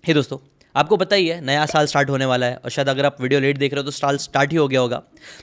हे दोस्तों, आपको पता ही है नया साल स्टार्ट होने वाला है और शायद अगर आप वीडियो लेट देख रहे हो तो साल स्टार्ट ही हो गया होगा।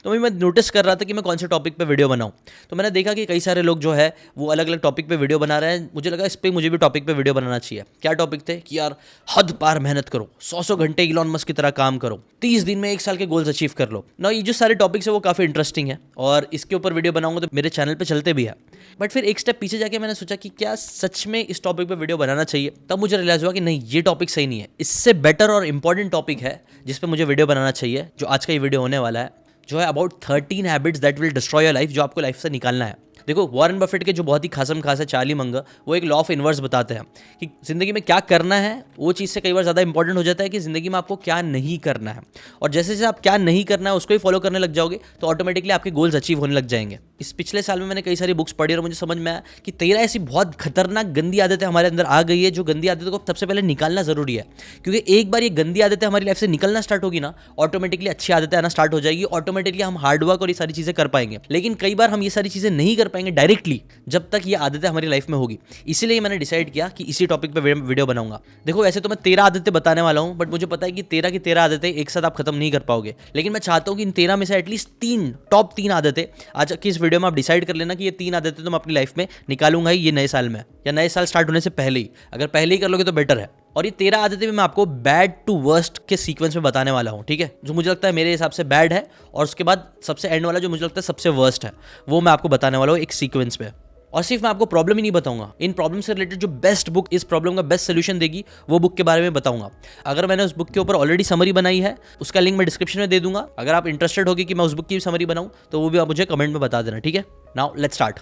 तो मैं नोटिस कर रहा था कि मैं कौन से टॉपिक पे वीडियो बनाऊं। तो मैंने देखा कि कई सारे लोग जो है वो अलग अलग टॉपिक पे वीडियो बना रहे हैं। मुझे लगा इस पे मुझे भी टॉपिक पे वीडियो बनाना चाहिए। क्या टॉपिक थे कि यार हद पार मेहनत करो, 100 घंटे इलॉन मस्क की तरह काम करो, 30 दिन में 1 साल के गोल्स अचीव कर लो ना। ये जो सारे टॉपिक्स है वो काफ़ी इंटरेस्टिंग है और इसके ऊपर वीडियो बनाऊंगा तो मेरे चैनल पर चलते भी है। बट फिर एक स्टेप पीछे जाके मैंने सोचा कि क्या सच में इस टॉपिक पे वीडियो बनाना चाहिए। तब मुझे रियलाइज हुआ कि नहीं, ये टॉपिक सही नहीं है। इससे बेटर और इंपॉर्टेंट टॉपिक है जिस पे मुझे वीडियो बनाना चाहिए, जो आज का ये वीडियो होने वाला है, जो है about 13 habits that will destroy your life, जो आपको लाइफ से निकालना है। देखो, वॉरेन बफेट के जो बहुत ही खासम खास है चार्ली मंगर, वो एक लॉ ऑफ इनवर्स बताते हैं कि जिंदगी में क्या करना है वो चीज़ से कई बार ज़्यादा इंपॉर्टेंट हो जाता है कि जिंदगी में आपको क्या नहीं करना है। और जैसे जैसे आप क्या नहीं करना है उसको ही फॉलो करने लग जाओगे तो ऑटोमेटिकली आपके गोल्स अचीव होने लग जाएंगे। इस पिछले साल में मैंने कई सारी बुक्स पढ़ी और मुझे समझ में आया कि 13 ऐसी बहुत खतरनाक गंदी आदतें हमारे अंदर आ गई है, जो गंदी आदतों को सबसे पहले निकालना जरूरी है। क्योंकि एक बार ये गंदी आदतें हमारी लाइफ से निकलना स्टार्ट होगी ना, ऑटोमेटिकली अच्छी आदतें आना स्टार्ट हो जाएगी। ऑटोमेटिकली हम हार्डवर्क और ये सारी चीज़ें कर पाएंगे। लेकिन कई बार हम ये सारी चीज़ें नहीं कर पाएंगे डायरेक्टली जब तक ये आदतें हमारी लाइफ में होगी। इसीलिए मैंने डिसाइड किया कि इसी टॉपिक पे वीडियो बनाऊंगा। देखो, वैसे तो मैं 13 आदतें बताने वाला हूं, बट मुझे पता है कि 13 की 13 आदतें एक साथ आप खत्म नहीं कर पाओगे। लेकिन मैं चाहता हूं कि इन 13 में से एटलीस्ट 3 टॉप 3 आदतें आज की इस वीडियो में आप डिसाइड कर लेना कि ये 3 आदतें तो मैं अपनी लाइफ में निकालूंगा ही ये नए साल में, या नए साल स्टार्ट होने से पहले ही। अगर पहले ही कर लोगे तो बेटर है। और ये 13 आदतें भी मैं आपको बैड टू वर्स्ट के सीक्वेंस में बताने वाला हूँ, ठीक है। जो मुझे लगता है मेरे हिसाब से बैड है और उसके बाद सबसे एंड वाला जो मुझे लगता है सबसे वर्स्ट है, वो मैं आपको बताने वाला हूँ एक सीक्वेंस पे। और सिर्फ मैं आपको प्रॉब्लम ही नहीं बताऊंगा, इन प्रॉब्लम से रिलेटेड जो बेस्ट बुक इस प्रॉब्लम का बेस्ट सोल्यूशन देगी वो बुक के बारे में बताऊंगा। अगर मैंने उस बुक के ऊपर ऑलरेडी समरी बनाई है उसका लिंक मैं डिस्क्रिप्शन में दे दूंगा। अगर आप इंटरेस्टेड होगी कि मैं उस बुक की समरी बनाऊं तो वो भी आप मुझे कमेंट में बता देना, ठीक है। Now let's start.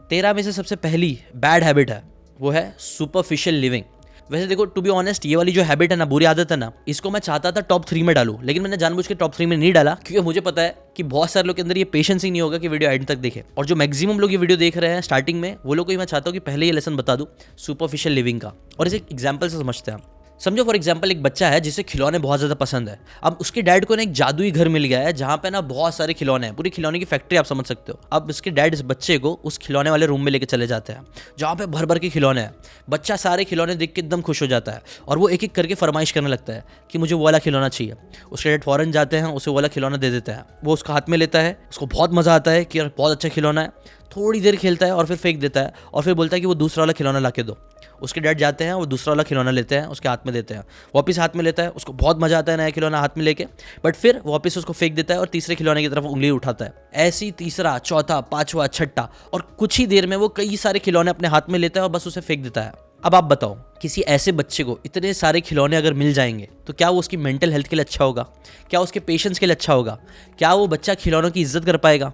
13 में से सबसे पहली बैड हैबिट है वो है सुपरफिशियल लिविंग। वैसे देखो, टू बी ऑनेस्ट, ये वाली जो हैबिट है ना, बुरी आदत है ना, इसको मैं चाहता था टॉप 3 में डालूं, लेकिन मैंने जानबूझ के टॉप 3 में नहीं डाला क्योंकि मुझे पता है कि बहुत सारे लोग के अंदर ये पेशेंस ही नहीं होगा कि वीडियो एंड तक देखे। और जो मैक्सिमम लोग ये वीडियो देख रहे हैं स्टार्टिंग में, वो लोग को मैं चाहता हूँ कि पहले ये लेसन बता दूं सुपरफिशियल लिविंग का। और इसे एग्जाम्पल से समझते हैं। समझो फॉर एग्जाम्पल एक बच्चा है जिसे खिलौने बहुत ज़्यादा पसंद है। अब उसके डैड को ना एक जादुई घर मिल गया है जहाँ पे ना बहुत सारे खिलौने हैं, पूरी खिलौने की फैक्ट्री आप समझ सकते हो। अब उसके डैड इस बच्चे को उस खिलौने वाले रूम में लेके चले जाते हैं जहाँ पे भर भर के खिलौने हैं। बच्चा सारे खिलौने देख के एकदम खुश हो जाता है और वो एक एक करके फरमाइश करने लगता है कि मुझे वो वाला खिलौना चाहिए। उसके डैड फौरन जाते हैं, उसे वो वाला खिलौना दे देता है। वो उसका हाथ में लेता है, उसको बहुत मज़ा आता है कि यार बहुत अच्छा खिलौना है। थोड़ी देर खेलता है और फिर फेंक देता है और फिर बोलता है कि वो दूसरा वाला खिलौना ला के दो। उसके डैड जाते हैं, वो दूसरा वाला खिलौना लेते हैं, उसके हाथ में देते हैं, वापस हाथ में लेता है, उसको बहुत मजा आता है नया खिलौना हाथ में लेके, बट फिर वापस उसको फेंक देता है और तीसरे खिलौने की तरफ उंगली उठाता है। ऐसी तीसरा, चौथा, पांचवा, छठा, और कुछ ही देर में वो कई सारे खिलौने अपने हाथ में लेता है और बस उसे फेंक देता है। अब आप बताओ, किसी ऐसे बच्चे को इतने सारे खिलौने अगर मिल जाएंगे तो क्या वो उसकी मेंटल हेल्थ के लिए अच्छा होगा? क्या उसके पेशेंस के लिए अच्छा होगा? क्या वो बच्चा खिलौनों की इज्जत कर पाएगा?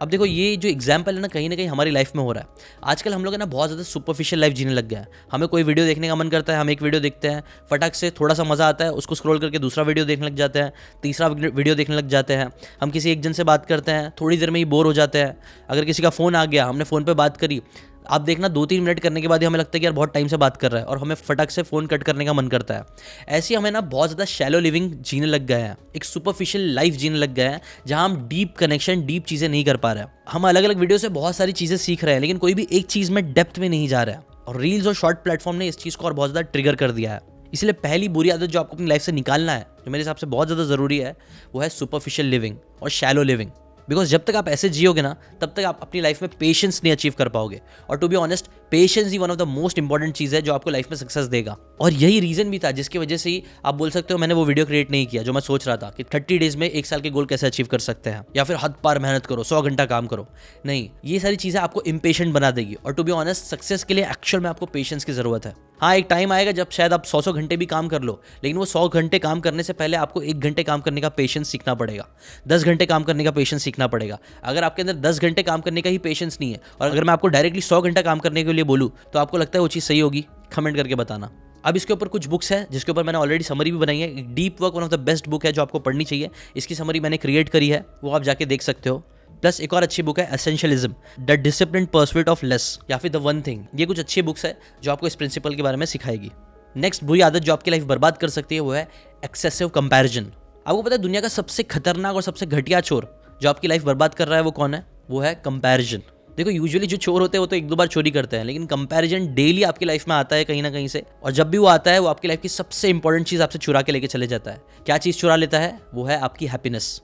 अब देखो, ये जो एग्जाम्पल है ना, कहीं ना कहीं हमारी लाइफ में हो रहा है। आजकल हम लोग है ना बहुत ज़्यादा सुपरफिशियल लाइफ जीने लग गया है। हमें कोई वीडियो देखने का मन करता है, हम एक वीडियो देखते हैं, फटाक से थोड़ा सा मज़ा आता है, उसको स्क्रॉल करके दूसरा वीडियो देखने लग जाते हैं, तीसरा वीडियो देखने लग जाते हैं। हम किसी एक जन से बात करते हैं, थोड़ी देर में ही बोर हो जाते हैं। अगर किसी का फ़ोन आ गया, हमने फ़ोन पर बात करी, आप देखना 2-3 मिनट करने के बाद ही हमें लगता है कि यार बहुत टाइम से बात कर रहा है और हमें फटक से फ़ोन कट करने का मन करता है। ऐसे हमें ना बहुत ज़्यादा शैलो लिविंग जीने लग गए हैं, एक सुपरफिशियल लाइफ जीने लग गए हैं जहां हम डीप कनेक्शन, डीप चीज़ें नहीं कर पा रहे हैं। हम अलग अलग वीडियो से बहुत सारी चीज़ें सीख रहे हैं लेकिन कोई भी एक चीज़ में डेप्थ में नहीं जा रहा है। और रील्स और शॉर्ट प्लेटफॉर्म ने इस चीज़ को और बहुत ज़्यादा ट्रिगर कर दिया है। इसलिए पहली बुरी आदत जो आपको अपनी लाइफ से निकालना है, जो मेरे हिसाब से बहुत ज़्यादा ज़रूरी है, वो है सुपरफिशियल लिविंग और शैलो लिविंग। बिकॉज जब तक आप ऐसे जियोगे ना, तब तक आप अपनी लाइफ में पेशेंस नहीं अचीव कर पाओगे। और टू बी ऑनेस्ट, पेशेंस ही one of the most important चीज़ है जो आपको लाइफ में सक्सेस देगा। और यही रीज़न भी था जिसकी वजह से ही आप बोल सकते हो मैंने वो वीडियो क्रिएट नहीं किया जो मैं सोच रहा था कि 30 डेज में 1 साल के गोल कैसे अचीव कर सकते हैं, या फिर हद पार मेहनत करो, 100 घंटा काम करो। नहीं, ये सारी चीज़ें आपको इम्पेशेंट बना देगी। और टू बी ऑनेस्ट, सक्सेस के लिए एक्चुअल में आपको पेशेंस की ज़रूरत है। हाँ, एक टाइम आएगा जब शायद आप 100 घंटे भी काम कर लो, लेकिन वो 100 घंटे काम करने से पहले आपको 1 घंटे काम करने का पेशेंस सीखना पड़ेगा, 10 घंटे काम करने का पेशेंस सीखना पड़ेगा। अगर आपके अंदर 10 घंटे काम करने का ही पेशेंस नहीं है और अगर मैं आपको डायरेक्टली 100 घंटा काम करने के लिए बोलूँ तो आपको लगता है वो चीज़ सही होगी? कमेंट करके बताना। अब इसके ऊपर कुछ बुक्स है जिसके ऊपर मैंने ऑलरेडी समरी भी बनाई है। Deep work one of the best book है जो आपको पढ़नी चाहिए। इसकी समरी मैंने क्रिएट करी है, वो आप जाके देख सकते हो। प्लस एक और अच्छी बुक है essentialism, the disciplined pursuit of less, या फिर द वन थिंग। ये कुछ अच्छी बुक्स है जो आपको इस प्रिंसिपल के बारे में सिखाएगी। नेक्स्ट बुरी आदत जो आपकी लाइफ बर्बाद कर सकती है वो है एक्सेसिव कंपैरिजन। आपको पता है दुनिया का सबसे खतरनाक और सबसे घटिया चोर जो आपकी लाइफ बर्बाद कर रहा है वो कौन है? वो है कंपैरिजन। देखो यूजुअली जो चोर होते हैं वो तो एक दो बार चोरी करते हैं, लेकिन कंपैरिजन डेली आपकी लाइफ में आता है कहीं ना कहीं से, और जब भी वो आता है वो आपकी लाइफ की सबसे इंपॉर्टेंट चीज़ आपसे चुरा के लेके चले जाता है। क्या चीज़ चुरा लेता है? वो है आपकी हैप्पीनेस।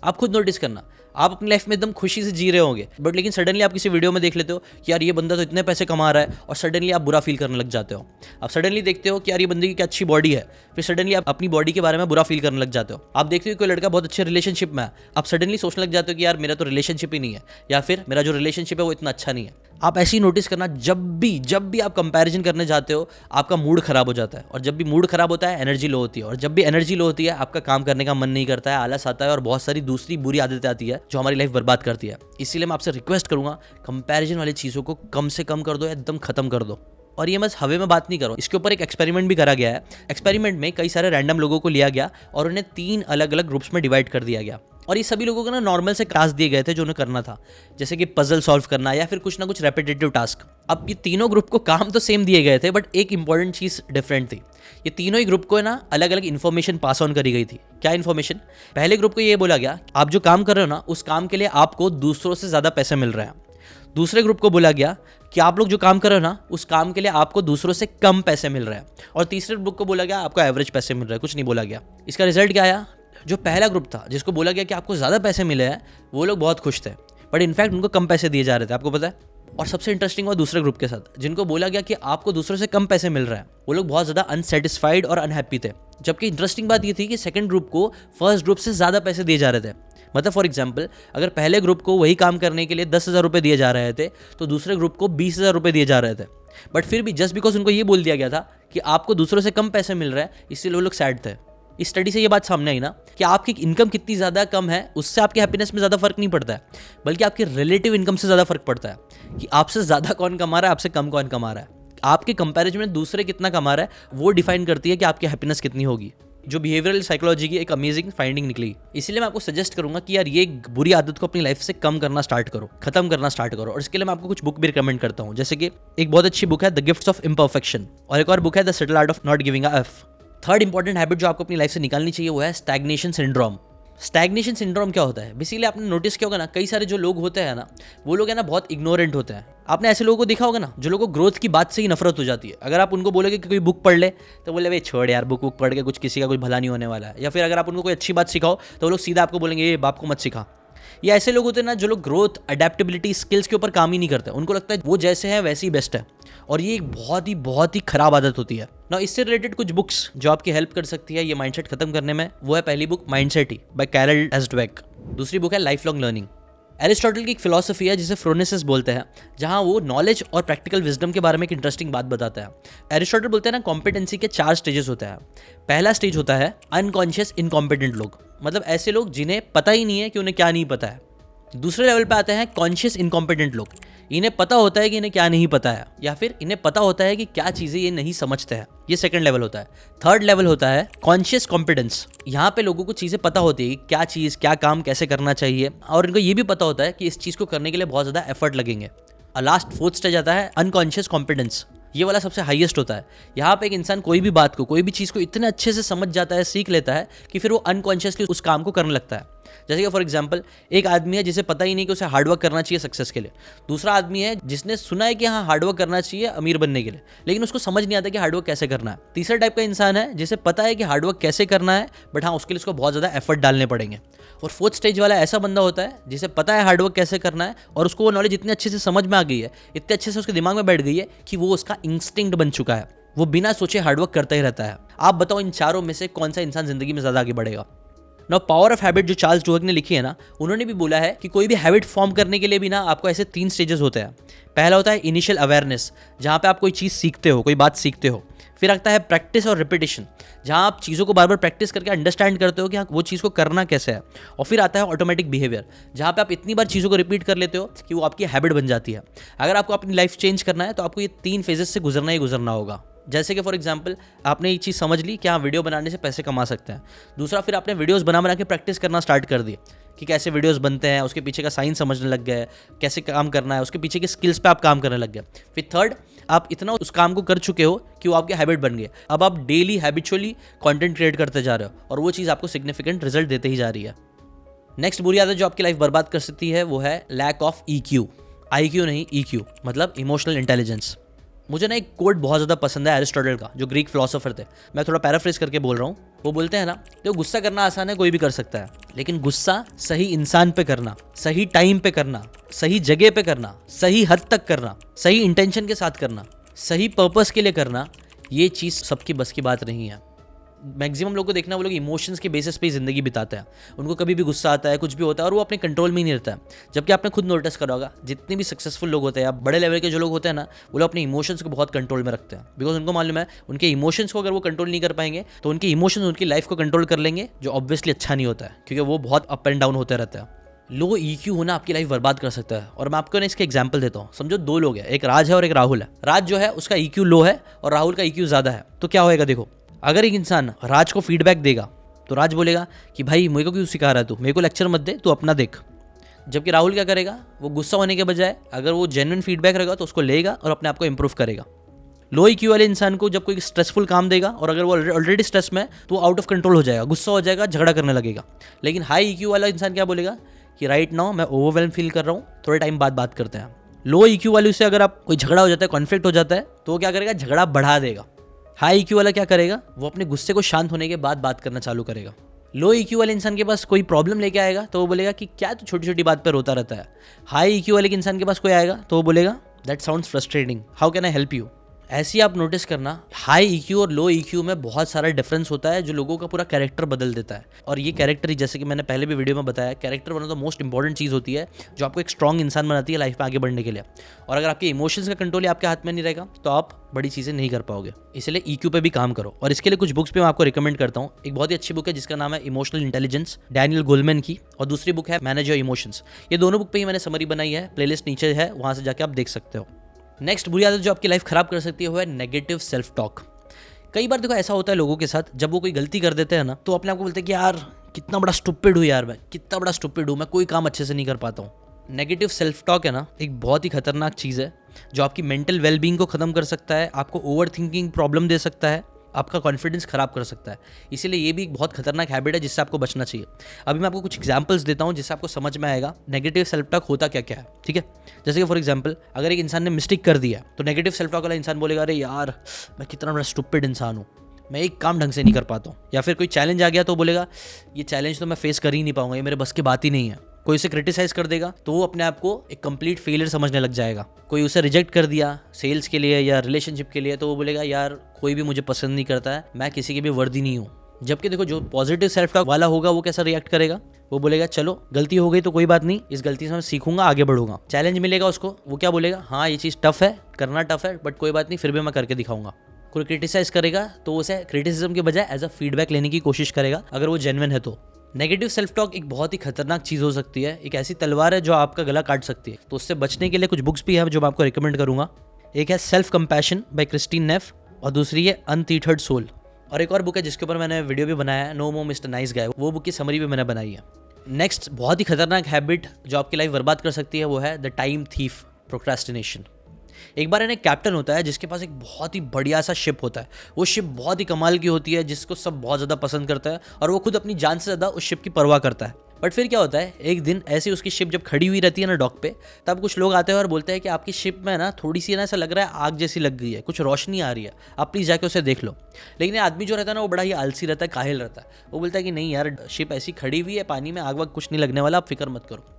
आप खुद नोटिस करना, आप अपनी लाइफ में एकदम खुशी से जी रहे होंगे, बट लेकिन सडनली आप किसी वीडियो में देख लेते हो कि यार ये बंदा तो इतने पैसे कमा रहा है, और सडनली आप बुरा फील करने लग जाते हो। आप सडनली देखते हो कि यार ये बंदे की क्या अच्छी बॉडी है, फिर सडनली आप अपनी बॉडी के बारे में बुरा फील करने लग जाते हो। आप देखते हो कोई लड़का बहुत अच्छे रिलेशनशिप में है, आप सडनली सोचने लग जाते हो कि यार मेरा तो रिलेशनशिप ही नहीं है, या फिर मेरा जो रिलेशनशिप है वो इतना अच्छा नहीं है। आप ऐसे ही नोटिस करना, जब भी आप कंपैरिजन करने जाते हो आपका मूड खराब हो जाता है, और जब भी मूड खराब होता है एनर्जी लो होती है, और जब भी एनर्जी लो होती है आपका काम करने का मन नहीं करता है, आलस आता है, और बहुत सारी दूसरी बुरी आदतें आती है जो हमारी लाइफ बर्बाद करती है। इसीलिए मैं आपसे रिक्वेस्ट करूंगा, कंपैरिजन वाली चीज़ों को कम से कम कर दो, एकदम खत्म कर दो। और ये मैं हवे में बात नहीं करूँ, इसके ऊपर एक एक्सपेरिमेंट भी करा गया है। एक्सपेरिमेंट में कई सारे रैंडम लोगों को लिया गया और उन्हें 3 अलग अलग ग्रुप्स में डिवाइड कर दिया गया, और ये सभी लोगों को ना नॉर्मल से टास्क दिए गए थे जो उन्हें करना था, जैसे कि पजल सॉल्व करना या फिर कुछ ना कुछ रेपिटेटिव टास्क। अब ये तीनों ग्रुप को काम तो सेम दिए गए थे, बट एक इंपॉर्टेंट चीज़ डिफरेंट थी। ये तीनों ही ग्रुप को ना अलग अलग इन्फॉर्मेशन पास ऑन करी गई थी। क्या इन्फॉर्मेशन? पहले ग्रुप को ये बोला गया आप जो काम कर रहे हो ना उस काम के लिए आपको दूसरों से ज़्यादा पैसे मिल रहे हैं। दूसरे ग्रुप को बोला गया कि आप लोग जो काम कर रहे हो ना उस काम के लिए आपको दूसरों से कम पैसे मिल रहे हैं। और तीसरे ग्रुप को बोला गया आपको एवरेज पैसे मिल रहे हैं, कुछ नहीं बोला गया। इसका रिजल्ट क्या आया? जो पहला ग्रुप था जिसको बोला गया कि आपको ज़्यादा पैसे मिले हैं वो लोग बहुत खुश थे, बट इनफैक्ट उनको कम पैसे दिए जा रहे थे, आपको पता है। और सबसे इंटरेस्टिंग हुआ दूसरे ग्रुप के साथ, जिनको बोला गया कि आपको दूसरों से कम पैसे मिल रहे हैं, वो लोग बहुत ज़्यादा अनसेटिस्फाइड और अनहैप्पी थे। जबकि इंटरेस्टिंग बात ये थी कि सेकंड ग्रुप को फर्स्ट ग्रुप से ज़्यादा पैसे दिए जा रहे थे। मतलब फॉर एग्जाम्पल, अगर पहले ग्रुप को वही काम करने के लिए 10,000 रुपये दिए जा रहे थे तो दूसरे ग्रुप को 20,000 रुपये दिए जा रहे थे। बट फिर भी जस्ट बिकॉज उनको ये बोल दिया गया था कि आपको दूसरों से कम पैसे मिल रहे हैं, इसलिए वो लोग सैड थे। इस स्टडी से ये बात सामने आई ना कि आपकी इनकम कितनी ज़्यादा कम है उससे आपकी हैप्पीनेस में ज़्यादा फर्क नहीं पड़ता है, बल्कि आपकी रिलेटिव इनकम से ज़्यादा फर्क पड़ता है कि आपसे ज़्यादा कौन कमा रहा है, आपसे कम कौन कमा रहा है। आपके कंपैरिजन में दूसरे कितना कमा रहा है वो डिफाइन करती है कि आपकी हैप्पीनेस कितनी होगी। जो बिहेवियरल साइकोलॉजी की एक अमेजिंग फाइंडिंग निकली। इसीलिए मैं आपको सजेस्ट करूंगा कि यार ये बुरी आदत को अपनी लाइफ से कम करना स्टार्ट करो, खत्म करना स्टार्ट करो। और इसके लिए मैं आपको कुछ बुक भी रिकमेंड करता हूँ, जैसे कि एक बहुत अच्छी बुक है द गिफ्ट्स ऑफ इम्परफेक्शन, और एक और बुक है the subtle art of not giving a F. Third important habit जो आपको अपनी लाइफ से निकालनी चाहिए वो है स्टैग्नेशन सिंड्रोम। स्टैग्नेशन सिंड्रोम क्या होता है? बेसिकली आपने नोटिस किया होगा ना, कई सारे जो लोग होते हैं ना वो लोग है ना बहुत इग्नोरेंट होते हैं। आपने ऐसे लोगों को देखा होगा ना जो लोगों को ग्रोथ की बात से ही नफरत हो जाती है। अगर आप उनको बोलोगे कि कोई बुक पढ़ ले तो बोले भाई छोड़ यार, बुक पढ़ के कुछ किसी का कुछ भला नहीं होने वाला है। या फिर अगर आप उनको कोई अच्छी बात सिखाओ तो वो लोग सीधा आपको बोलेंगे ये बाप को मत सिखा। ये ऐसे लोग होते हैं ना जो लोग ग्रोथ, अडेप्टेबिलिटी, स्किल्स के ऊपर काम ही नहीं करते। उनको लगता है वो जैसे है वैसे ही बेस्ट है, और ये एक बहुत ही खराब आदत होती है ना। इससे रिलेटेड कुछ बुक्स जो आपकी हेल्प कर सकती है ये माइंडसेट खत्म करने में, वो है पहली बुक माइंडसेट ही बाय कैरल एस्डवेक। दूसरी बुक है लाइफ लॉन्ग लर्निंग। एरिस्टोटल की एक फिलॉसफी है जिसे फ्रोनेसिस बोलते हैं, जहां वो नॉलेज और प्रैक्टिकल विजडम के बारे में एक इंटरेस्टिंग बात बताता है। एरिस्टोटल बोलते हैं ना कॉम्पिटेंसी के 4 स्टेजेस होते हैं। पहला स्टेज होता है अनकॉन्शियस इनकॉम्पिटेंट लोग, मतलब ऐसे लोग जिन्हें पता ही नहीं है कि उन्हें क्या नहीं पता है। दूसरे लेवल पे आते हैं कॉन्शियस इनकॉम्पिटेंट लोग, इन्हें पता होता है कि इन्हें क्या नहीं पता है, या फिर इन्हें पता होता है कि क्या चीज़ें ये नहीं समझते हैं। ये सेकंड लेवल होता है। थर्ड लेवल होता है कॉन्शियस कॉम्पिटेंस। यहाँ पे लोगों को चीज़ें पता होती है क्या चीज़, क्या काम कैसे करना चाहिए, और इनको ये भी पता होता है कि इस चीज़ को करने के लिए बहुत ज़्यादा एफर्ट लगेंगे। और लास्ट फोर्थ स्टेज आता है अनकॉन्शियस कॉम्पिटेंस। ये वाला सबसे हाईएस्ट होता है। यहाँ पे एक इंसान कोई भी बात को, कोई भी चीज़ को इतने अच्छे से समझ जाता है, सीख लेता है कि फिर वो अनकॉन्शियसली उस काम को करने लगता है। जैसे कि फॉर एग्जांपल एक आदमी है जिसे पता ही नहीं कि उसे हार्डवर्क करना चाहिए सक्सेस के लिए। दूसरा आदमी है जिसने सुना है कि हाँ हार्डवर्क करना चाहिए अमीर बनने के लिए, लेकिन उसको समझ नहीं आता कि हार्डवर्क कैसे करना है। तीसरा टाइप का इंसान है जिसे पता है कि हार्डवर्क कैसे करना है, बट हाँ उसके लिए उसको बहुत ज़्यादा एफर्ट डालने पड़ेंगे। और फोर्थ स्टेज वाला ऐसा बंदा होता है जिसे पता है हार्डवर्क कैसे करना है, और उसको वो नॉलेज इतने अच्छे से समझ में आ गई है, इतने अच्छे से उसके दिमाग में बैठ गई है कि वो उसका इंस्टिंक्ट बन चुका है। वो बिना सोचे हार्डवर्क करता ही रहता है। आप बताओ इन चारों में से कौन सा इंसान जिंदगी में ज़्यादा आगे बढ़ेगा? नाउ पावर ऑफ हैबिट जो चार्ल्स डुहक ने लिखी है ना, उन्होंने भी बोला है कि कोई भी हैबिट फॉर्म करने के लिए भी ना आपको ऐसे 3 स्टेजेस होते हैं। पहला होता है इनिशियल अवेयरनेस, जहाँ पे आप कोई चीज़ सीखते हो, कोई बात सीखते हो। फिर आता है प्रैक्टिस और रिपीटिशन, जहाँ आप चीज़ों को बार बार प्रैक्टिस करके अंडरस्टैंड करते हो कि हाँ वो चीज़ को करना कैसे है। और फिर आता है ऑटोमेटिक बिहेवियर, जहाँ पे आप इतनी बार चीज़ों को रिपीट कर लेते हो कि वो आपकी हैबिट बन जाती है। अगर आपको अपनी लाइफ चेंज करना है तो आपको ये 3 फेजेस से गुजरना ही गुजरना होगा। जैसे कि फॉर एग्जांपल आपने एक चीज़ समझ ली कि हाँ वीडियो बनाने से पैसे कमा सकते हैं। दूसरा, फिर आपने वीडियोस बना के प्रैक्टिस करना स्टार्ट कर दिए कि कैसे वीडियोस बनते हैं, उसके पीछे का साइंस समझने लग गए, कैसे काम करना है, उसके पीछे की स्किल्स पे आप काम करने लग गए। फिर थर्ड, आप इतना उस काम को कर चुके हो कि वो आपकी हैबिट बन गई। अब आप डेली हैबिचुअली कंटेंट क्रिएट करते जा रहे हो और वो चीज़ आपको सिग्निफिकेंट रिजल्ट देते ही जा रही है। नेक्स्ट बुरी आदत जो आपकी लाइफ बर्बाद कर सकती है वो है लैक ऑफ EQ। IQ नहीं, EQ मतलब इमोशनल इंटेलिजेंस। मुझे ना एक कोट बहुत ज़्यादा पसंद है एरिस्टोटल का, जो ग्रीक फिलोसोफर थे। मैं थोड़ा पैराफ्रेज करके बोल रहा हूँ। वो बोलते हैं ना, तो गुस्सा करना आसान है, कोई भी कर सकता है, लेकिन गुस्सा सही इंसान पे करना, सही टाइम पे करना, सही जगह पे करना, सही हद तक करना, सही इंटेंशन के साथ करना, सही पर्पस के लिए करना, ये चीज़ सबकी बस की बात नहीं है। मैक्सिमम लोग को देखना, वो लोग इमोशंस के बेसिस पे ही ज़िंदगी बिताते हैं। उनको कभी भी गुस्सा आता है, कुछ भी होता है, और वो अपने कंट्रोल में ही नहीं रहता है। जबकि आपने खुद नोटिस करा होगा, जितने भी सक्सेसफुल लोग होते हैं या बड़े लेवल के जो लोग होते हैं ना, वो लोग अपने इमोशंस को बहुत कंट्रोल में रखते हैं। बिकॉज उनको मालूम है, उनके इमोशंस को अगर वो कंट्रोल नहीं कर पाएंगे तो उनके इमोशंस उनकी लाइफ को कंट्रोल कर लेंगे, जो ऑब्वियसली अच्छा नहीं होता है, क्योंकि वो बहुत अप एंड डाउन होते रहता है। लो EQ होना आपकी लाइफ बर्बाद कर सकता है। और मैं आपको ना इसके एग्जांपल देता हूँ। समझो 2 लोग हैं, एक राज है और एक राहुल है। राज जो है उसका EQ लो है और राहुल का EQ ज़्यादा है। तो क्या होएगा, देखो, अगर एक इंसान राज को फीडबैक देगा तो राज बोलेगा कि भाई मेरे को क्यों सिखा रहा है तू, मेरे को लेक्चर मत दे, तू अपना देख। जबकि राहुल क्या करेगा, वो गुस्सा होने के बजाय अगर वो जेन्युइन फीडबैक रहेगा तो उसको लेगा और अपने आप को इंप्रूव करेगा। लो EQ वाले इंसान को जब कोई स्ट्रेसफुल काम देगा और अगर वो ऑलरेडी स्ट्रेस में है तो वो आउट ऑफ कंट्रोल हो जाएगा, गुस्सा हो जाएगा, झगड़ा करने लगेगा। लेकिन हाई EQ वाला इंसान क्या बोलेगा कि राइट नाउ मैं ओवरवेल्म फील कर रहा हूँ, थोड़े टाइम बाद बात करते हैं। लो EQ वाले से अगर आप कोई झगड़ा हो जाता है, कॉन्फ्लिक्ट हो जाता है, तो वो क्या करेगा, झगड़ा बढ़ा देगा। हाई EQ वाला क्या करेगा, वो अपने गुस्से को शांत होने के बाद बात करना चालू करेगा। लो EQ वाले इंसान के पास कोई प्रॉब्लम लेके आएगा तो वो बोलेगा कि क्या तू छोटी छोटी बात पर रोता रहता है। हाई EQ वाले इंसान के पास कोई आएगा तो वो बोलेगा that sounds frustrating, how can I help you. ऐसी आप नोटिस करना, हाई EQ और लो EQ में बहुत सारा डिफरेंस होता है, जो लोगों का पूरा कैरेक्टर बदल देता है। और ये कैरेक्टर ही, जैसे कि मैंने पहले भी वीडियो में बताया, character one of the most important चीज़ होती है जो आपको एक स्ट्रॉन्ग इंसान बनाती है लाइफ में आगे बढ़ने के लिए। और अगर आपके इमोशंस का कंट्रोल आपके हाथ में नहीं रहेगा तो आप बड़ी चीज़ें नहीं कर पाओगे। इसलिए EQ पे भी काम करो। और इसके लिए कुछ बुक्स भी मैं आपको रिकमेंड करता हूँ। एक बहुत ही अच्छी बुक है जिसका नाम है इमोशनल इंटेलिजेंस, डैनियल गोलमैन की, और दूसरी बुक है मैनेज योर इमोशंस। ये दोनों बुक पे ही मैंने समरी बनाई है, प्लेलिस्ट नीचे है, वहाँ से जाके आप देख सकते हो। नेक्स्ट बुरी आदत जो आपकी लाइफ खराब कर सकती है वो है नेगेटिव सेल्फ टॉक। कई बार देखो ऐसा होता है लोगों के साथ, जब वो कोई गलती कर देते हैं ना तो अपने आप को बोलते हैं कि यार कितना बड़ा स्टूपिड हूँ, यार मैं कितना बड़ा स्टूपिड हूँ, मैं कोई काम अच्छे से नहीं कर पाता हूँ। नेगेटिव सेल्फ टॉक है ना, एक बहुत ही खतरनाक चीज़ है जो आपकी मेंटल वेलबींग को ख़त्म कर सकता है, आपको ओवर थिंकिंग प्रॉब्लम दे सकता है, आपका कॉन्फिडेंस खराब कर सकता है। इसीलिए ये भी एक बहुत खतरनाक हैबिट है जिससे आपको बचना चाहिए। अभी मैं आपको कुछ एग्जांपल्स देता हूँ जिससे आपको समझ में आएगा नेगेटिव सेल्फ टॉक होता क्या क्या है, ठीक है। जैसे कि फॉर एग्जांपल, अगर एक इंसान ने मिस्टेक कर दिया तो नेगेटिव सेल्फ टॉक वाला इंसान बोलेगा अरे यार मैं कितना बड़ा स्टूपिड इंसान हूँ, मैं एक काम ढंग से नहीं कर पाता हूँ। या फिर कोई चैलेंज आ गया तो बोलेगा ये चैलेंज तो मैं फेस कर ही नहीं पाऊंगा, ये मेरे बस की बात ही नहीं है। कोई उसे क्रिटिसाइज कर देगा तो वो अपने आप को एक कंप्लीट फेलियर समझने लग जाएगा। कोई उसे रिजेक्ट कर दिया सेल्स के लिए या रिलेशनशिप के लिए तो वो बोलेगा यार कोई भी मुझे पसंद नहीं करता है, मैं किसी की भी वर्दी नहीं हूँ। जबकि देखो जो पॉजिटिव सेल्फ टॉक वाला होगा वो कैसा रिएक्ट करेगा, वो बोलेगा चलो गलती हो गई तो कोई बात नहीं, इस गलती से मैं सीखूंगा, आगे बढ़ूंगा। चैलेंज मिलेगा उसको, वो क्या बोलेगा, हाँ ये चीज़ टफ है, करना टफ है, बट कोई बात नहीं, फिर भी मैं करके दिखाऊंगा। कोई क्रिटिसाइज करेगा तो उसे क्रिटिसिज्म के बजाय एज अ फीडबैक लेने की कोशिश करेगा, अगर वो जेन्युइन है तो। नेगेटिव सेल्फ टॉक एक बहुत ही खतरनाक चीज़ हो सकती है, एक ऐसी तलवार है जो आपका गला काट सकती है। तो उससे बचने के लिए कुछ बुक्स भी हैं जो मैं आपको रिकमेंड करूंगा। एक है सेल्फ कंपैशन बाय क्रिस्टीन नेफ और दूसरी है अनटीथर्ड सोल। और एक और बुक है जिसके ऊपर मैंने वीडियो भी बनाया है, नो मोर मिस्टर नाइस गाय, वो बुक की समरी भी मैंने बनाई है। नेक्स्ट बहुत ही खतरनाक हैबिट जो आपकी लाइफ बर्बाद कर सकती है वो है द टाइम थीफ, प्रोक्रेस्टिनेशन। एक बार एक कैप्टन होता है जिसके पास एक बहुत ही बढ़िया सा शिप होता है। वो शिप बहुत ही कमाल की होती है जिसको सब बहुत ज़्यादा पसंद करता है और वो खुद अपनी जान से ज़्यादा उस शिप की परवाह करता है। बट फिर क्या होता है, एक दिन ऐसे उसकी शिप जब खड़ी हुई रहती है ना डॉक पे, तब कुछ लोग आते हैं और बोलते हैं कि आपकी शिप में ना थोड़ी सी ना ऐसा लग रहा है आग जैसी लग गई है, कुछ रोशनी आ रही है, आप प्लीज़ जाके उसे देख लो। लेकिन ये आदमी जो रहता है ना वो बड़ा ही आलसी रहता है, काहिल रहता है। वो बोलता है कि नहीं यार शिप ऐसी खड़ी हुई है पानी में, आग वाग कुछ नहीं लगने वाला, आप फिक्र मत करो।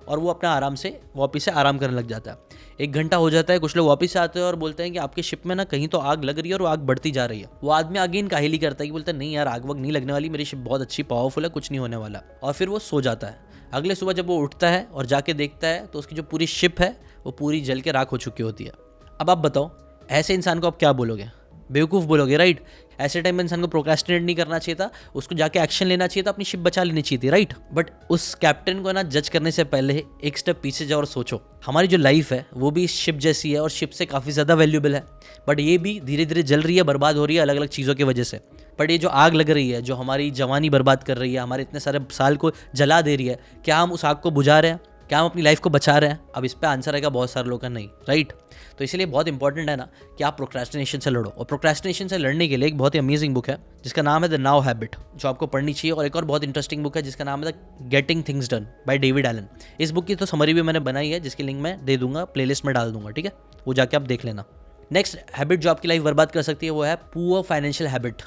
और वो अपना आराम से वापस से आराम करने लग जाता है। 1 घंटा हो जाता है, कुछ लोग वापस से आते हैं और बोलते हैं कि आपकी शिप में ना कहीं तो आग लग रही है और वो आग बढ़ती जा रही है। वो आदमी अगेन काहिली करता है कि बोलता है नहीं यार आग वग नहीं लगने वाली, मेरी शिप बहुत अच्छी पावरफुल है, कुछ नहीं होने वाला। और फिर वो सो जाता है। अगले सुबह जब वो उठता है और जाके देखता है तो उसकी जो पूरी शिप है वो पूरी जल के राख हो चुकी होती है। अब आप बताओ ऐसे इंसान को आप क्या बोलोगे, बेवकूफ़ बोलोगे, राइट। ऐसे टाइम में इंसान को प्रोक्रेस्टिनेट नहीं करना चाहिए था, उसको जाके एक्शन लेना चाहिए था, अपनी शिप बचा लेनी चाहिए थी, राइट। बट उस कैप्टन को ना जज करने से पहले एक स्टेप पीछे जाओ और सोचो, हमारी जो लाइफ है वो भी शिप जैसी है और शिप से काफ़ी ज़्यादा वैल्यूबल है, बट ये भी धीरे धीरे जल रही है, बर्बाद हो रही है अलग अलग चीज़ों की वजह से। बट ये जो आग लग रही है जो हमारी जवानी बर्बाद कर रही है, हमारे इतने सारे साल को जला दे रही है, क्या हम उस आग को बुझा रहे हैं? क्या हम अपनी लाइफ को बचा रहे हैं? अब इस पे आंसर आएगा बहुत सारे लोगों का नहीं, राइट? तो इसीलिए बहुत इंपॉर्टेंट है ना कि आप प्रोक्रेस्टिनेशन से लड़ो। और प्रोक्रेस्टिनेशन से लड़ने के लिए एक बहुत ही अमेजिंग बुक है जिसका नाम है द नाउ हैबिट, जो आपको पढ़नी चाहिए। और एक और बहुत इंटरेस्टिंग बुक है जिसका नाम है the getting things done by David Allen. इस बुक की तो समरी भी मैंने बनाई है, जिसकी लिंक मैं दे दूंगा, प्लेलिस्ट में डाल दूंगा, ठीक है? वो जाके आप देख लेना। नेक्स्ट हैबिट जो आपकी लाइफ बर्बाद कर सकती है वो है पुअर फाइनेंशियल हैबिट।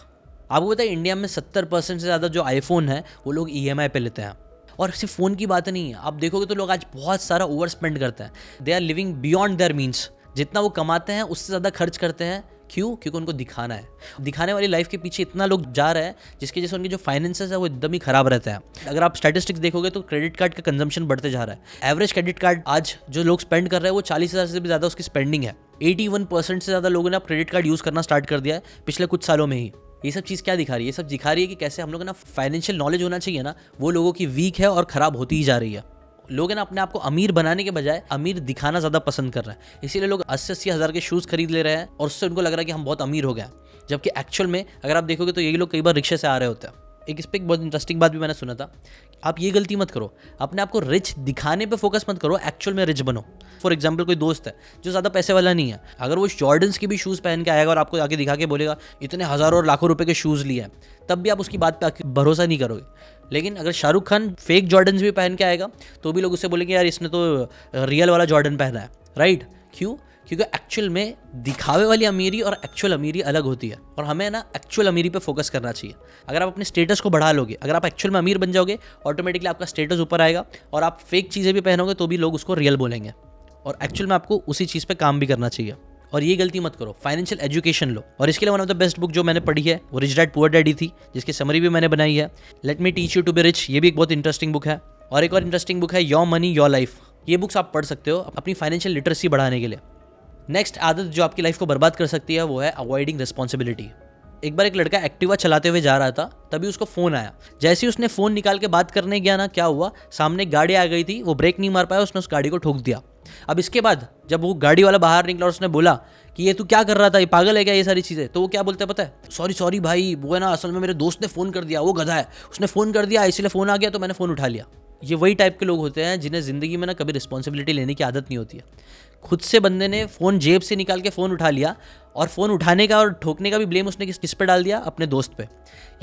आपको पता है इंडिया में 70% से ज़्यादा जो आईफोन है वो लोग EMI पे लेते हैं। और सिर्फ फ़ोन की बात नहीं है, आप देखोगे तो लोग आज बहुत सारा ओवर स्पेंड करते हैं। They are living beyond their means. जितना वो कमाते हैं उससे ज़्यादा खर्च करते हैं। क्यों? क्योंकि उनको दिखाना है। दिखाने वाली लाइफ के पीछे इतना लोग जा रहे हैं जिसकी वजह से उनके जो फाइनेंसेस है वो एकदम ही खराब रहता है। अगर आप स्टैटिस्टिक्स देखोगे तो क्रेडिट कार्ड का कंजम्पशन बढ़ते जा रहा है। एवरेज क्रेडिट कार्ड आज जो लोग स्पेंड कर रहे हैं वो 40,000 से भी ज़्यादा उसकी स्पेंडिंग है। 81% से ज़्यादा लोगों ने अब क्रेडिट कार्ड यूज़ करना स्टार्ट कर दिया है पिछले कुछ सालों में ही। ये सब चीज़ क्या दिखा रही है? ये सब दिखा रही है कि कैसे हम लोग ना फाइनेंशियल नॉलेज होना चाहिए ना, वो लोगों की वीक है और ख़राब होती ही जा रही है। लोग है ना अपने आप को अमीर बनाने के बजाय अमीर दिखाना ज़्यादा पसंद कर रहे हैं। इसीलिए लोग 80-80 हज़ार के शूज़ खरीद ले रहे हैं और उससे उनको लग रहा है कि हम बहुत अमीर हो गए। जबकि एक्चुअल में अगर आप देखोगे तो यही लोग कई बार रिक्शे से आ रहे होते हैं। इस पर एक बहुत इंटरेस्टिंग बात भी मैंने सुना था, आप ये गलती मत करो, अपने आप को रिच दिखाने पे फोकस मत करो, एक्चुअल में रिच बनो। फॉर एग्जाम्पल कोई दोस्त है जो ज़्यादा पैसे वाला नहीं है, अगर वो जॉर्डन्स की भी शूज़ पहन के आएगा और आपको आके दिखा के बोलेगा इतने हज़ारों और लाखों रुपए के शूज़ लिए हैं, तब भी आप उसकी बात पे भरोसा नहीं करोगे। लेकिन अगर शाहरुख खान फेक जॉर्डन्स भी पहन के आएगा तो भी लोग उससे बोलेंगे यार इसने तो रियल वाला जॉर्डन पहना है, राइट? क्यों? क्योंकि एक्चुअल में दिखावे वाली अमीरी और एक्चुअल अमीरी अलग होती है। और हमें ना एक्चुअल अमीरी पे फोकस करना चाहिए। अगर आप अपने स्टेटस को बढ़ा लोगे, अगर आप एक्चुअल में अमीर बन जाओगे, ऑटोमेटिकली आपका स्टेटस ऊपर आएगा और आप फेक चीज़ें भी पहनोगे तो भी लोग उसको रियल बोलेंगे। और एक्चुअल में आपको उसी चीज़ पे काम भी करना चाहिए। और ये गलती मत करो, फाइनेंशियल एजुकेशन लो। और इसके लिए one of the best book जो मैंने पढ़ी है वो रिच डैड पुअर डैड ही थी, जिसकी समरी भी मैंने बनाई है। Let me teach you to be rich, ये भी एक बहुत इंटरेस्टिंग बुक है। और एक और इंटरेस्टिंग बुक है योर मनी योर लाइफ। ये बुक्स आप पढ़ सकते हो अपनी फाइनेंशियल लिटरेसी बढ़ाने के लिए। नेक्स्ट आदत जो आपकी लाइफ को बर्बाद कर सकती है वो है अवॉइडिंग रिस्पॉन्सिबिलिटी। एक बार एक लड़का एक्टिवा चलाते हुए जा रहा था, तभी उसको फ़ोन आया। जैसे ही उसने फ़ोन निकाल के बात करने गया ना, क्या हुआ, सामने गाड़ी आ गई थी, वो ब्रेक नहीं मार पाया, उसने उस गाड़ी को ठोक दिया। अब इसके बाद जब वो गाड़ी वाला बाहर निकला और उसने बोला कि ये तू क्या कर रहा था, ये पागल है क्या, ये सारी चीज़ें, तो वो क्या बोलते हैं पता है? सॉरी भाई, वो है ना असल में मेरे दोस्त ने फ़ोन कर दिया, वो गधा है, उसने फ़ोन कर दिया इसलिए फ़ोन आ गया तो मैंने फ़ोन उठा लिया। ये वही टाइप के लोग होते हैं जिन्हें ज़िंदगी में ना कभी रिस्पॉन्सिबिलिटी लेने की आदत नहीं होती है। खुद से बंदे ने फ़ोन जेब से निकाल के फ़ोन उठा लिया और फ़ोन उठाने का और ठोकने का भी ब्लेम उसने किस पे डाल दिया? अपने दोस्त पे।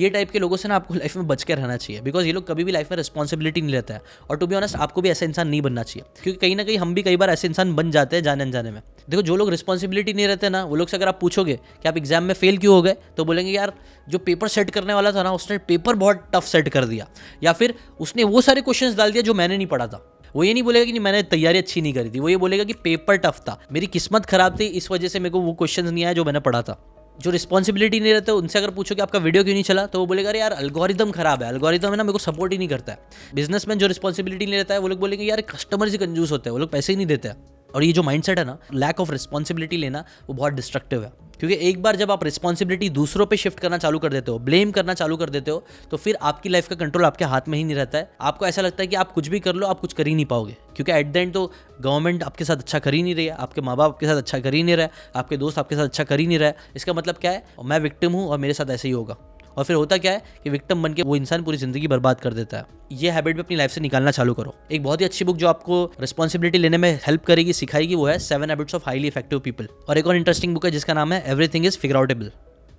ये टाइप के लोगों से ना आपको लाइफ में बच के रहना चाहिए, बिकॉज ये लोग कभी भी लाइफ में रिस्पॉन्सिबिलिटी नहीं लेता है। और टू बी ऑनेस्ट आपको भी ऐसा इंसान नहीं बनना चाहिए, क्योंकि कहीं ना कहीं हम भी कई बार ऐसे इंसान बन जाते हैं जाने अनजाने में। देखो जो लोग रिस्पॉन्सिबिलिटी नहीं रहते ना, वो लोग से अगर आप पूछोगे कि आप एग्जाम में फेल क्यों हो गए, तो बोलेंगे यार जो पेपर सेट करने वाला था ना उसने पेपर बहुत टफ सेट कर दिया, या फिर उसने वो सारे क्वेश्चंस डाल दिया जो मैंने नहीं पढ़ा था। वो ये नहीं बोलेगा कि नहीं मैंने तैयारी अच्छी नहीं करी थी, वो ये बोलेगा कि पेपर टफ था, मेरी किस्मत खराब थी, इस वजह से मेरे को वो क्वेश्चंस नहीं आया जो मैंने पढ़ा था। जो रिस्पॉन्सिबिलिटी नहीं रहते उनसे अगर पूछो कि आपका वीडियो क्यों नहीं चला, तो वो बोलेगा अरे यार एल्गोरिदम खराब है, एल्गोरिदम है ना मेरे को सपोर्ट ही नहीं करता है। बिजनेसमैन जो रिस्पॉन्सिबिलिटी नहीं रहता है वो लोग बोलेंगे यार कस्टमर ही कंजूस होते हैं, वो लोग पैसे ही नहीं देते हैं। और ये जो माइंडसेट है ना, लैक ऑफ रिस्पॉन्सिबिलिटी लेना, वो बहुत डिस्ट्रक्टिव है। क्योंकि एक बार जब आप रिस्पॉन्सिबिलिटी दूसरों पे शिफ्ट करना चालू कर देते हो, ब्लेम करना चालू कर देते हो, तो फिर आपकी लाइफ का कंट्रोल आपके हाथ में ही नहीं रहता है। आपको ऐसा लगता है कि आप कुछ भी कर लो, आप कुछ कर ही नहीं पाओगे, क्योंकि एट द एंड तो गवर्नमेंट आपके साथ अच्छा कर ही नहीं रही है, आपके माँ बाप आपके साथ अच्छा कर ही नहीं रहा है, आपके दोस्त आपके साथ अच्छा कर ही नहीं रहा है। इसका मतलब क्या है? मैं विक्टिम हूँ और मेरे साथ ऐसे ही होगा। और फिर होता क्या है कि विक्टिम बन के वो इंसान पूरी जिंदगी बर्बाद कर देता है। ये हैबिट भी अपनी लाइफ से निकालना चालू करो। एक बहुत ही अच्छी बुक जो आपको रिस्पॉन्सिबिलिटी लेने में हेल्प करेगी, सिखाएगी, वो है 7 habits of highly effective people. और एक और इंटरेस्टिंग बुक है जिसका नाम है एवरीथिंग इज फिगर आउटेबल।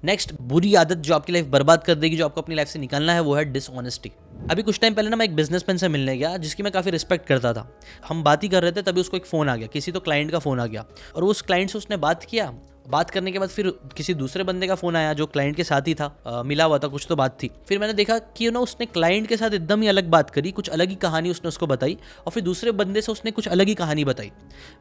नेक्स्ट बुरी आदत जो आपकी लाइफ बर्बाद कर देगी, जो आपको अपनी लाइफ से निकालना है, वो है डिसऑनेस्टी। अभी कुछ टाइम पहले ना मैं एक बिजनेसमैन से मिलने गया जिसकी मैं काफ़ी रिस्पेक्ट करता था। हम बात ही कर रहे थे, तभी उसको एक फ़ोन आ गया, किसी तो क्लाइंट का फ़ोन आ गया, और उस क्लाइंट से उसने बात किया। बात करने के बाद फिर किसी दूसरे बंदे का फ़ोन आया जो क्लाइंट के साथ ही था, मिला हुआ था, कुछ तो बात थी। फिर मैंने देखा कि ना उसने क्लाइंट के साथ एकदम ही अलग बात करी, कुछ अलग ही कहानी उसने उसको बताई, और फिर दूसरे बंदे से उसने कुछ अलग ही कहानी बताई।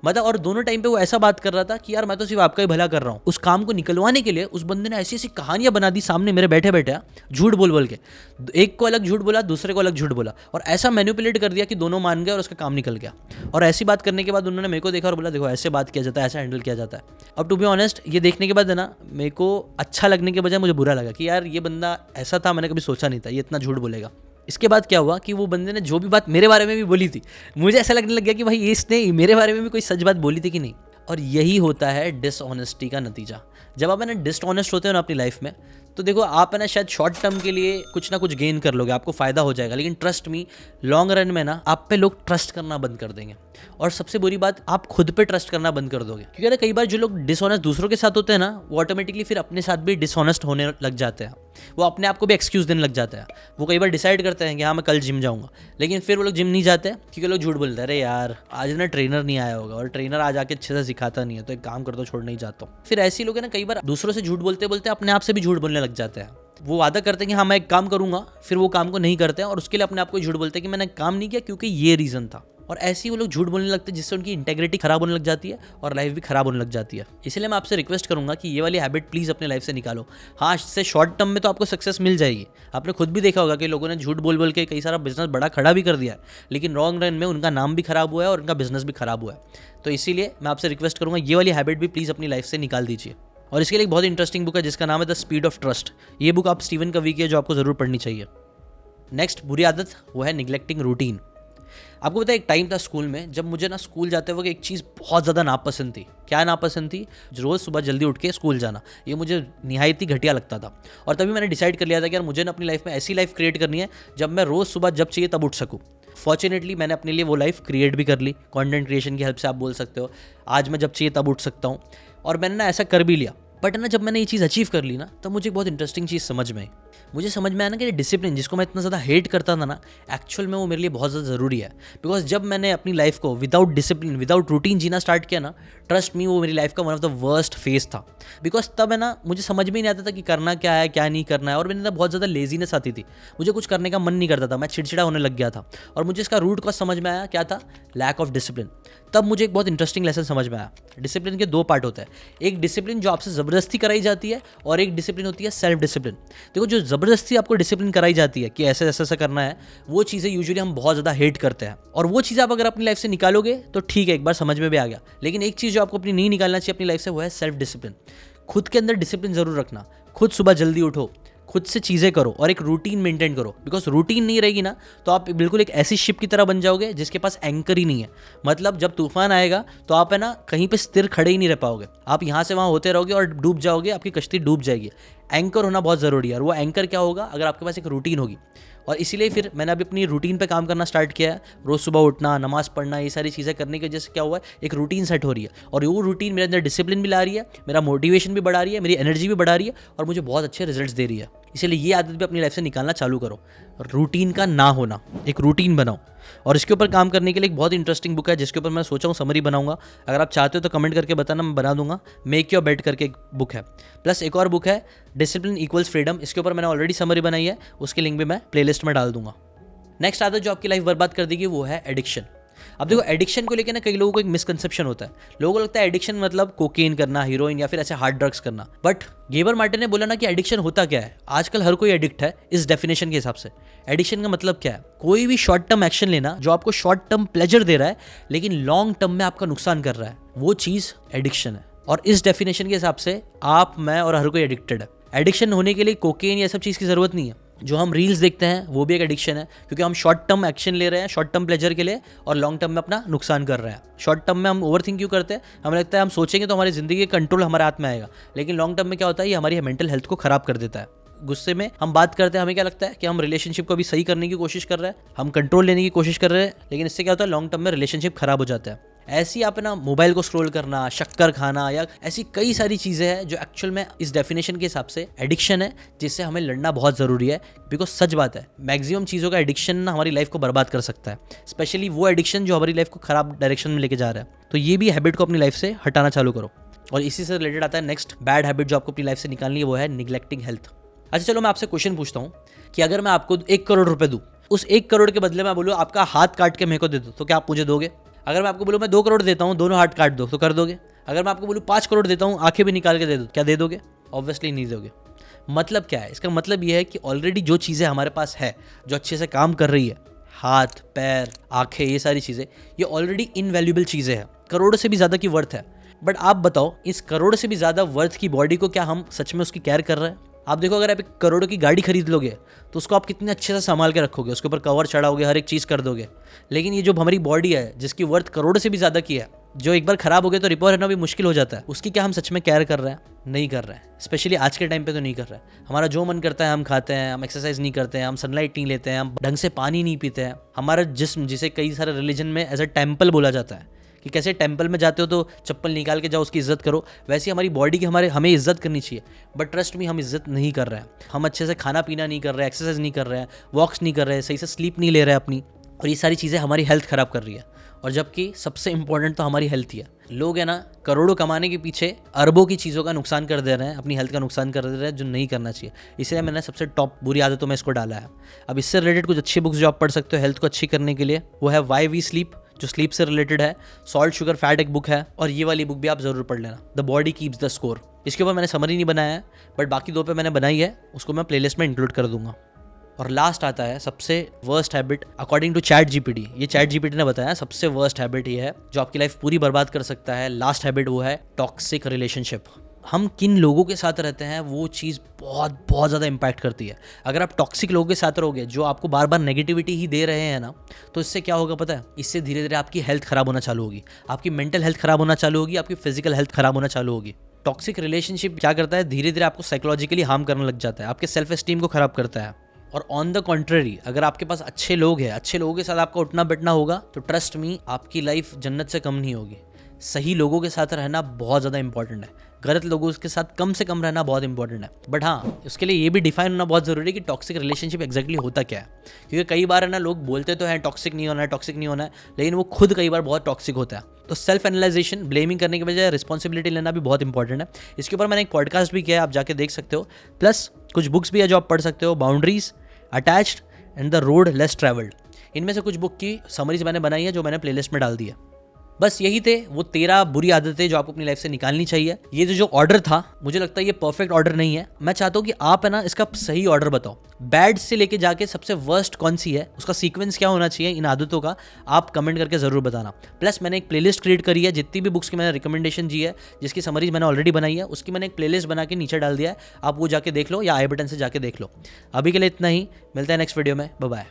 मतलब और दोनों टाइम पे वो ऐसा बात कर रहा था कि यार मैं तो सिर्फ आपका ही भला कर रहा हूँ। उस काम को निकलवाने के लिए उस बंदे ने ऐसी ऐसी कहानियां बना दी सामने मेरे बैठे बैठे, झूठ बोल के। एक को अलग झूठ बोला, दूसरे को अलग झूठ बोला, और ऐसा मैनिपुलेट कर दिया कि दोनों मान गए और उसका काम निकल गया। और ऐसी बात करने के बाद उन्होंने मेरे को देखा और बोला देखो ऐसे बात किया जाता है, ऐसा हैंडल किया जाता है। अब टू बी ऑनेस्ट ये देखने के बाद है ना, मेरे को अच्छा लगने के बजाय मुझे बुरा लगा कि यार ये बंदा ऐसा था, मैंने कभी सोचा नहीं था ये इतना झूठ बोलेगा। इसके बाद क्या हुआ कि वो बंदे ने जो भी बात मेरे बारे में भी बोली थी, मुझे ऐसा लगने लग गया कि भाई ये इसने मेरे बारे में भी कोई सच बात बोली थी कि नहीं। और यही होता है डिसऑनेस्टी का नतीजा। जब आप है ना डिसऑनेस्ट होते हो ना अपनी लाइफ में, तो देखो आप है ना शायद शॉर्ट टर्म के लिए कुछ ना कुछ गेन कर लोगे, आपको फायदा हो जाएगा, लेकिन ट्रस्ट मी लॉन्ग रन में ना आप पे लोग ट्रस्ट करना बंद कर देंगे। और सबसे बुरी बात, आप खुद पे ट्रस्ट करना बंद कर दोगे, क्योंकि कई बार जो लोग डिसऑनेस्ट दूसरों के साथ होते हैं ना, वो ऑटोमेटिकली फिर अपने साथ भी डिसऑनेस्ट होने लग जाते हैं। वो अपने आप को भी एक्सक्यूज देने लग जाते हैं। वो कई बार डिसाइड करते हैं कि हाँ मैं कल जिम जाऊंगा, लेकिन फिर वो लोग जिम नहीं जाते क्योंकि लोग झूठ बोलते हैं, अरे यार आज ना ट्रेनर नहीं आया होगा, और ट्रेनर आज आके अच्छे से सिखाता नहीं है, तो एक काम करता हूँ छोड़ नहीं जाता हूँ। फिर ऐसे लोग है ना कई बार दूसरों से झूठ बोलते बोलते अपने आप से भी झूठ बोलने लग जाते हैं। वो वादा करते हैं कि हाँ मैं एक काम करूंगा, फिर वो काम को नहीं करते हैं और उसके लिए अपने आप को झूठ बोलते हैं कि मैंने काम नहीं किया क्योंकि ये रीजन था। और ऐसे ही वो लोग झूठ बोलने लगते हैं, जिससे उनकी इंटेग्रिटी खराब होने लग जाती है और लाइफ भी खराब होने लग जाती है। इसलिए मैं आपसे रिक्वेस्ट करूंगा कि ये वाली हैबिट प्लीज़ अपने लाइफ से निकालो। हाँ, इससे शॉर्ट टर्म में तो आपको सक्सेस मिल जाएगी। आपने खुद भी देखा होगा कि लोगों ने झूठ बोल बोल के कई सारा बिजनेस बड़ा खड़ा भी कर दिया है, लेकिन लॉन्ग रन में उनका नाम भी खराब हुआ है और उनका बिजनेस भी खराब हुआ है। तो इसीलिए मैं आपसे रिक्वेस्ट करूंगा ये वाली हैबिट भी प्लीज़ अपनी लाइफ से निकाल दीजिए। और इसके लिए एक बहुत इंटरेस्टिंग बुक है जिसका नाम है द स्पीड ऑफ ट्रस्ट। ये बुक आप स्टीवन कवी की है, जो आपको ज़रूर पढ़नी चाहिए। नेक्स्ट बुरी आदत वो है निगलेक्टिंग रूटीन। आपको पता है एक टाइम था स्कूल में जब मुझे ना स्कूल जाते वक्त एक चीज़ बहुत ज़्यादा नापसंद थी। क्या नापसंद थी? रोज़ सुबह जल्दी उठ के स्कूल जाना। ये मुझे निहायत ही घटिया लगता था। और तभी मैंने डिसाइड कर लिया था कि यार मुझे ना अपनी लाइफ में ऐसी लाइफ क्रिएट करनी है जब मैं रोज़ सुबह जब चाहिए तब उठ सकूँ। फॉर्चुनेटली मैंने अपने लिए वो लाइफ क्रिएट भी कर ली, कंटेंट क्रिएशन की हेल्प से आप बोल सकते हो। आज मैं जब चाहिए तब उठ सकता हूँ और मैंने ना ऐसा कर भी लिया। बट ना जब मैंने ये चीज़ अचीव कर ली ना, तब मुझे एक बहुत इंटरेस्टिंग चीज़ समझ में आई। मुझे समझ में आया ना कि डिसिप्लिन जिसको मैं इतना ज़्यादा हेट करता था ना, एक्चुअल में वो मेरे लिए बहुत ज़्यादा ज़रूरी है। बिकॉज जब मैंने अपनी लाइफ को विदाउट डिसिप्लिन विदाउट रूटीन जीना स्टार्ट किया ना, ट्रस्ट मी वो मेरी लाइफ का one of the worst phase था। बिकॉज तब है ना मुझे समझ में नहीं आता था कि करना क्या है क्या नहीं करना है, और मेरे अंदर बहुत ज़्यादा लेजीनेस आती थी। मुझे कुछ करने का मन नहीं करता था, मैं चिड़चिड़ा होने लग गया था। और मुझे इसका रूट कॉज समझ में आया, क्या था? Lack of discipline. तब मुझे एक बहुत इंटरेस्टिंग लेसन समझ में आया। डिसिप्लिन के दो पार्ट होते हैं, एक डिसिप्लिन जो आपसे ज़बरदस्ती कराई जाती है और एक डिसिप्लिन होती है सेल्फ डिसिप्लिन। देखो जो ज़बरदस्ती आपको डिसिप्लिन कराई जाती है कि ऐसे ऐसा ऐसा करना है, वो चीज़ें यूजुअली हम बहुत ज़्यादा हेट करते हैं। और वो चीज़ आप अगर अपनी लाइफ से निकालोगे तो ठीक है, एक बार समझ में भी आ गया। लेकिन एक चीज़ जो आपको अपनी नहीं निकालना चाहिए अपनी लाइफ से, वो है सेल्फ डिसिप्लिन। खुद के अंदर डिसिप्लिन ज़रूर रखना। खुद सुबह जल्दी उठो, खुद से चीज़ें करो और एक रूटीन मेंटेन करो। बिकॉज रूटीन नहीं रहेगी ना तो आप बिल्कुल एक ऐसी शिप की तरह बन जाओगे जिसके पास एंकर ही नहीं है। मतलब जब तूफान आएगा तो आप है ना कहीं पे स्थिर खड़े ही नहीं रह पाओगे, आप यहाँ से वहाँ होते रहोगे और डूब जाओगे, आपकी कश्ती डूब जाएगी। एंकर होना बहुत ज़रूरी है। और वो एंकर क्या होगा? अगर आपके पास एक रूटीन होगी। और इसीलिए फिर मैंने अभी अपनी रूटीन पे काम करना स्टार्ट किया है। रोज़ सुबह उठना, नमाज पढ़ना, ये सारी चीज़ें करने की वजह से क्या हुआ है, एक रूटीन सेट हो रही है। और वो रूटीन मेरे अंदर डिसिप्लिन भी ला रही है, मेरा मोटिवेशन भी बढ़ा रही है, मेरी एनर्जी भी बढ़ा रही है और मुझे बहुत अच्छे रिजल्ट्स दे रही है। इसलिए ये आदत भी अपनी लाइफ से निकालना चालू करो। रूटीन का ना होना, एक रूटीन बनाओ। और इसके ऊपर काम करने के लिए एक बहुत इंटरेस्टिंग बुक है जिसके ऊपर मैं सोचा हूँ समरी बनाऊंगा। अगर आप चाहते हो तो कमेंट करके बताना, मैं बना दूंगा। मेक योर बेड करके एक बुक है। प्लस एक और बुक है डिसिप्लिन इक्वल्स फ्रीडम। इसके ऊपर मैंने ऑलरेडी समरी बनाई है, उसकी लिंक भी मैं प्लेलिस्ट में डाल दूंगा। नेक्स्ट आदत जो आपकी लाइफ बर्बाद कर देगी वो है एडिक्शन। अब देखो एडिक्शन को लेकर ना कई लोगों को एक मिसकंसेप्शन होता है। लोगों को लगता है एडिक्शन मतलब कोकेन करना, हीरोइन या फिर ऐसे हार्ड ड्रग्स करना। बट गेबर मार्टिन ने बोला ना कि एडिक्शन होता क्या है। आजकल हर कोई एडिक्ट है इस डेफिनेशन के हिसाब से। एडिक्शन का मतलब क्या है? कोई भी शॉर्ट टर्म एक्शन लेना जो आपको शॉर्ट टर्म प्लेजर दे रहा है लेकिन लॉन्ग टर्म में आपका नुकसान कर रहा है, वो चीज़ एडिक्शन है। और इस डेफिनेशन के हिसाब से आप, मैं और हर कोई एडिक्टेड है। एडिक्शन होने के लिए कोकेन या सब चीज़ की ज़रूरत नहीं है। जो हम रील्स देखते हैं वो भी एक एडिक्शन है, क्योंकि हम शॉर्ट टर्म एक्शन ले रहे हैं शॉर्ट टर्म प्लेजर के लिए और लॉन्ग टर्म में अपना नुकसान कर रहे हैं। शॉर्ट टर्म में हम ओवर थिंक क्यों करते हैं? हमें लगता है हम सोचेंगे तो हमारी ज़िंदगी का कंट्रोल हमारे हाथ में आएगा, लेकिन लॉन्ग टर्म में क्या होता है, ये हमारी मेंटल हेल्थ को खराब कर देता है। गुस्से में हम बात करते हैं, हमें क्या लगता है कि हम रिलेशनशिप को भी सही करने की कोशिश कर रहे हैं, हम कंट्रोल लेने की कोशिश कर रहे हैं, लेकिन इससे क्या होता है, लॉन्ग टर्म में रिलेशनशिप खराब हो जाता है। ऐसी आप ना मोबाइल को स्क्रॉल करना, शक्कर खाना या ऐसी कई सारी चीज़ें हैं जो एक्चुअल में इस डेफिनेशन के हिसाब से एडिक्शन है, जिससे हमें लड़ना बहुत ज़रूरी है। बिकॉज सच बात है, मैक्सिमम चीज़ों का एडिक्शन ना हमारी लाइफ को बर्बाद कर सकता है, स्पेशली वो एडिक्शन जो हमारी लाइफ को खराब डायरेक्शन में लेके जा रहा है। तो ये भी हैबिट को अपनी लाइफ से हटाना चालू करो। और इसी से रिलेटेड आता है नेक्स्ट बैड हैबिट जो आपको अपनी लाइफ से निकालनी है, वो है निगलेक्टिंग हेल्थ। अच्छा चलो मैं आपसे क्वेश्चन पूछता हूँ कि अगर मैं आपको 1 करोड़ रुपए दूँ, उस 1 करोड़ के बदले में बोलूँ आपका हाथ काट के मेरे को दे दो, तो क्या आप मुझे दोगे? अगर मैं आपको बोलूँ मैं 2 करोड़ देता हूँ, दोनों हाथ काट दो, तो कर दोगे? अगर मैं आपको बोलूँ 5 करोड़ देता हूँ, आंखें भी निकाल के दे दो, क्या दे दोगे? ऑब्वियसली नहीं दोगे। मतलब क्या है? इसका मतलब ये है कि ऑलरेडी जो चीज़ें हमारे पास है, जो अच्छे से काम कर रही है, हाथ, पैर, आंखें, ये सारी चीज़ें, ये ऑलरेडी इनवैल्यूएबल चीज़ें हैं, करोड़ से भी ज़्यादा की वर्थ है। बट आप बताओ, इस करोड़ से भी ज़्यादा वर्थ की बॉडी को क्या हम सच में उसकी केयर कर रहे हैं? आप देखो, अगर आप 1 करोड़ की गाड़ी खरीद लोगे तो उसको आप कितने अच्छे से संभाल के रखोगे, उसके ऊपर कवर चढ़ाओगे, हर एक चीज़ कर दोगे। लेकिन ये जो हमारी बॉडी है जिसकी वर्थ करोड़ से भी ज़्यादा की है, जो एक बार खराब हो गया तो रिपेयर होना भी मुश्किल हो जाता है, उसकी क्या हम सच में केयर कर रहे हैं? नहीं कर रहे हैं, स्पेशली आज के टाइम पे तो नहीं कर रहे हैं। हमारा जो मन करता है हम खाते हैं, हम एक्सरसाइज नहीं करते हैं, हम सनलाइट नहीं लेते हैं, हम ढंग से पानी नहीं पीते हैं। हमारा जिस्म, जिसे कई सारे रिलीजन में एज अ टेम्पल बोला जाता है कि कैसे टेम्पल में जाते हो तो चप्पल निकाल के जाओ, उसकी इज्जत करो, वैसे हमारी बॉडी की हमें इज्जत करनी चाहिए। बट ट्रस्ट में हम इज्जत नहीं कर रहे हैं। हम अच्छे से खाना पीना नहीं कर रहे हैं, एक्सरसाइज नहीं कर रहे हैं, वॉक्स नहीं कर रहे हैं, सही से स्लीप नहीं ले रहे हैं अपनी, और ये सारी चीज़ें हमारी हेल्थ ख़राब कर रही है। और जबकि सबसे इंपॉर्टेंट तो हमारी हेल्थ ही है। लोग है ना करोड़ों कमाने के पीछे अरबों की चीज़ों का नुकसान कर दे रहे हैं, अपनी हेल्थ का नुकसान कर दे रहे हैं, जो नहीं करना चाहिए। इसलिए मैंने सबसे टॉप बुरी आदतों में इसको डाला है। अब इससे रिलेटेड कुछ अच्छी बुक्स जो आप पढ़ सकते हो हेल्थ को अच्छी करने के लिए, वो है वाई वी स्लीप, जो स्लीप से रिलेटेड है। सॉल्ट शुगर फैट एक बुक है, और ये वाली बुक भी आप ज़रूर पढ़ लेना, the body keeps the score. इसके ऊपर मैंने समरी नहीं बनाया है, बट बाकी दो पे मैंने बनाई है, उसको मैं प्लेलिस्ट में इंक्लूड कर दूंगा। और लास्ट आता है सबसे worst habit according to ChatGPT. ये चैट जीपीटी ने बताया सबसे वर्स्ट हैबिट ये है जो आपकी लाइफ पूरी बर्बाद कर सकता है। लास्ट हैबिट वो है टॉक्सिक रिलेशनशिप। हम किन लोगों के साथ रहते हैं वो चीज़ बहुत बहुत ज़्यादा इंपैक्ट करती है। अगर आप टॉक्सिक लोगों के साथ रहोगे जो आपको बार बार नेगेटिविटी ही दे रहे हैं ना, तो इससे क्या होगा पता है? इससे धीरे धीरे आपकी हेल्थ खराब होना चालू होगी, आपकी मेंटल हेल्थ खराब होना चालू होगी, आपकी फिजिकल हेल्थ खराब होना चालू होगी। टॉक्सिक रिलेशनशिप क्या करता है? धीरे धीरे आपको साइकोलॉजिकली हार्म करने लग जाता है, आपके सेल्फ एस्टीम को खराब करता है। और ऑन द कॉन्ट्ररी, अगर आपके पास अच्छे लोग हैं, अच्छे लोगों के साथ आपका उठना बैठना होगा, तो ट्रस्ट मी आपकी लाइफ जन्नत से कम नहीं होगी। सही लोगों के साथ रहना बहुत ज़्यादा इंपॉर्टेंट है, गलत लोगों के साथ कम से कम रहना बहुत इंपॉर्टेंट है। बट हाँ, उसके लिए ये भी डिफाइन होना बहुत ज़रूरी है कि टॉक्सिक रिलेशनशिप एक्जैक्टली होता क्या है। क्योंकि कई बार है ना, लोग बोलते तो हैं टॉक्सिक नहीं होना है, टॉक्सिक नहीं होना है, लेकिन वो खुद कई बार बहुत टॉक्सिक होता है। तो सेल्फ एनालाइजेशन, ब्लेमिंग करने के बजाय रिस्पॉन्सिबिलिटी लेना भी बहुत इंपॉर्टेंट है। इसके ऊपर मैंने एक पॉडकास्ट भी किया है, आप जाके देख सकते हो। प्लस कुछ बुक्स भी है जो आप पढ़ सकते हो, boundaries, attached and the road less travelled. इनमें से कुछ बुक की समरीज मैंने बनाई है जो मैंने प्लेलिस्ट में डाल दी है। बस यही थे वो 13 बुरी आदतें जो आपको अपनी लाइफ से निकालनी चाहिए। ये जो ऑर्डर था, मुझे लगता है ये परफेक्ट ऑर्डर नहीं है। मैं चाहता हूँ कि आप है ना इसका सही ऑर्डर बताओ, बैड से लेके जाके सबसे वर्स्ट कौन सी है, उसका सीक्वेंस क्या होना चाहिए इन आदतों का, आप कमेंट करके ज़रूर बताना। प्लस मैंने एक प्लेलिस्ट क्रिएट करी है, जितनी भी बुक्स की मैंने रिकमेंडेशन दी है, जिसकी समरीज मैंने ऑलरेडी बनाई है, उसकी मैंने एक प्लेलिस्ट बना के नीचे डाल दिया है। आप वो जाके देख लो या आई बटन से जाके देख लो। अभी के लिए इतना ही, मिलता है नेक्स्ट वीडियो में, बाय बाय।